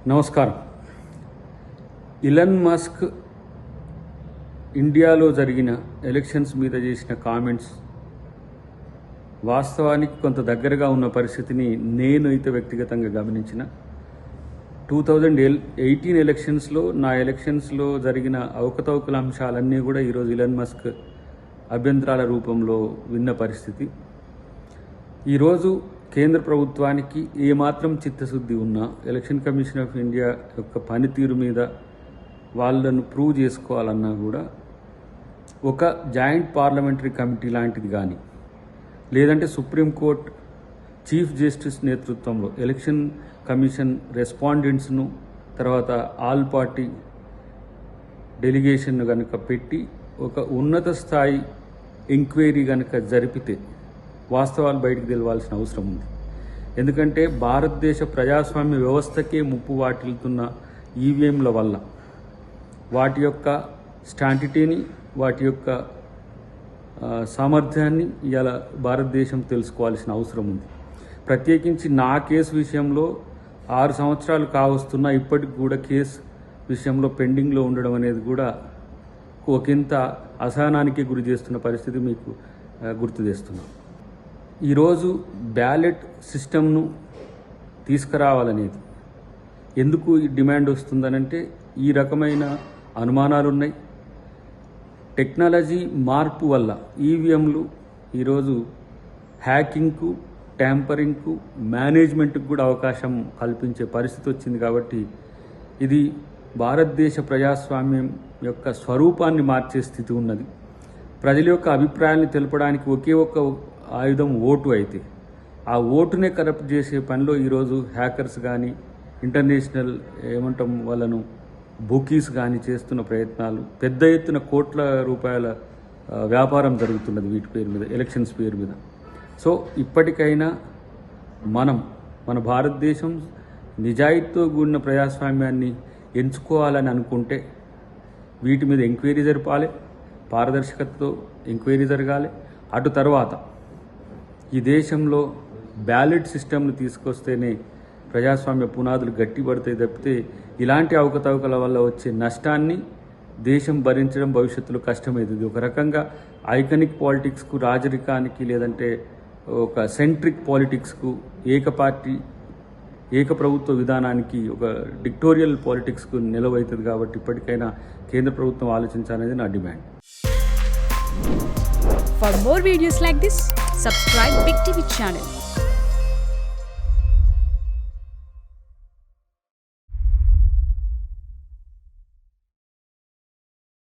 నమస్కారం. Elon Musk ఇండియాలో జరిగిన ఎలక్షన్స్ మీద చేసిన కామెంట్స్ వాస్తవానికి కొంత దగ్గరగా ఉన్న పరిస్థితిని నేను అయితే వ్యక్తిగతంగా గమనించిన. 2018 ఎలక్షన్స్లో నా ఎలక్షన్స్లో జరిగిన అవకతవకల అంశాలన్నీ కూడా ఈరోజు ఇలాన్ మస్క్ అభ్యంతరాల రూపంలో విన్న పరిస్థితి. ఈరోజు కేంద్ర ప్రభుత్వానికి ఏమాత్రం చిత్తశుద్ధి ఉన్నా ఎలక్షన్ కమిషన్ ఆఫ్ ఇండియా యొక్క పనితీరు మీద వాళ్ళను ప్రూవ్ చేసుకోవాలన్నా కూడా ఒక జాయింట్ పార్లమెంటరీ కమిటీ లాంటిది కానీ లేదంటే సుప్రీంకోర్టు చీఫ్ జస్టిస్ నేతృత్వంలో ఎలక్షన్ కమిషన్ రెస్పాండెంట్స్ను తర్వాత ఆల్ పార్టీ డెలిగేషన్ను కనుక పెట్టి ఒక ఉన్నత స్థాయి ఎంక్వైరీ కనుక జరిపితే వాస్తవాలు బయటకు తెలవాల్సిన అవసరం ఉంది. ఎందుకంటే భారతదేశ ప్రజాస్వామ్య వ్యవస్థకే ముప్పు వాటిల్తున్న ఈవీఎంల వల్ల వాటి యొక్క స్టాంటిటీని వాటి యొక్క సామర్థ్యాన్ని ఇవాళ భారతదేశం తెలుసుకోవాల్సిన అవసరం ఉంది. ప్రత్యేకించి నా కేసు విషయంలో 6 సంవత్సరాలు కావస్తున్నా ఇప్పటికి కూడా కేసు విషయంలో పెండింగ్లో ఉండడం అనేది కూడా ఒకంత అసహనానికి గురి చేస్తున్న పరిస్థితి మీకు గుర్తు చేస్తున్నాం. ఈరోజు బ్యాలెట్ సిస్టమ్ను తీసుకురావాలనేది ఎందుకు ఈ డిమాండ్ వస్తుందనంటే ఈ రకమైన అనుమానాలు ఉన్నాయి. టెక్నాలజీ మార్పు వల్ల ఈవీఎంలు ఈరోజు హ్యాకింగ్కు, ట్యాంపరింగ్కు, మేనేజ్మెంట్కు కూడా అవకాశం కల్పించే పరిస్థితి వచ్చింది. కాబట్టి ఇది భారతదేశ ప్రజాస్వామ్యం యొక్క స్వరూపాన్ని మార్చే స్థితి ఉన్నది. ప్రజల యొక్క అభిప్రాయాన్ని తెలపడానికి ఒకే ఒక్క ఆయుధం ఓటు అయితే ఆ ఓటునే కరప్ట్ చేసే పనిలో ఈరోజు హ్యాకర్స్ కానీ ఇంటర్నేషనల్ వాళ్ళను బుకీస్ కానీ చేస్తున్న ప్రయత్నాలు, పెద్ద ఎత్తున కోట్ల రూపాయల వ్యాపారం జరుగుతున్నది వీటి పేరు మీద, ఎలక్షన్స్ పేరు మీద. సో ఇప్పటికైనా మన భారతదేశం నిజాయితీతో కూడిన ప్రజాస్వామ్యాన్ని ఎంచుకోవాలని అనుకుంటే వీటి మీద ఎంక్వైరీ జరపాలి, పారదర్శకతతో ఎంక్వైరీ జరగాలి. అటు తర్వాత ఈ దేశంలో బ్యాలెట్ సిస్టమ్ను తీసుకొస్తేనే ప్రజాస్వామ్య పునాదులు గట్టిపడతాయి తప్పితే ఇలాంటి అవకతవకల వల్ల వచ్చే నష్టాన్ని దేశం భరించడం భవిష్యత్తులో కష్టమవుతుంది. ఒక రకంగా ఐకానిక్ పాలిటిక్స్కు, రాజరికానికి లేదంటే ఒక సెంట్రిక్ పాలిటిక్స్కు, ఏక ప్రభుత్వ విధానానికి, ఒక డిక్టోరియల్ పాలిటిక్స్కు నిలవవుతుంది. కాబట్టి ఇప్పటికైనా కేంద్ర ప్రభుత్వం ఆలోచించాలనేది నా demand. For more videos like this, subscribe Big TV channel.